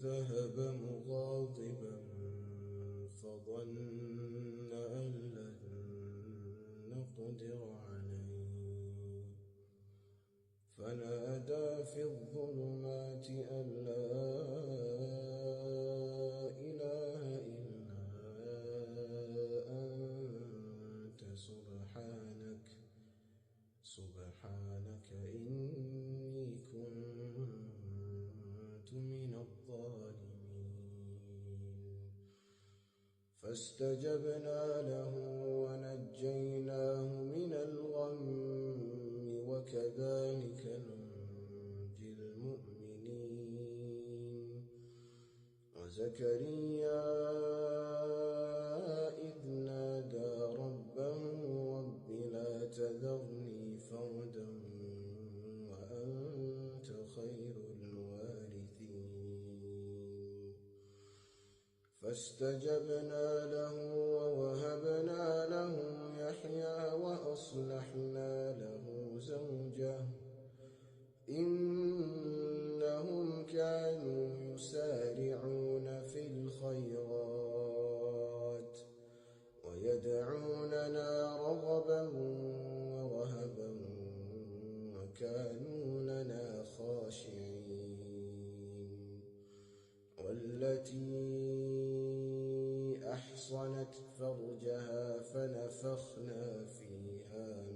ذهب مغاضبا فظن أن لن نقدر عليه فنادى في الظلمات أن لا إله إلا أنت سبحانك إني كنت من الظالمين فاستجبنا له ونجيناه من الغم وكذلك ننجي المؤمنين وزكريا إذ نادى ربه رب لا تذرني فردا وأنت خير الوارثين فاستجبنا له ووهبنا له يحيى وأصلحنا له زوجه إنهم كانوا يسارعون في الخيرات ويدعوننا رغبا ورهبا وكانوا لنا خاشعين والتي أحصنت فرجها فنفخنا فيها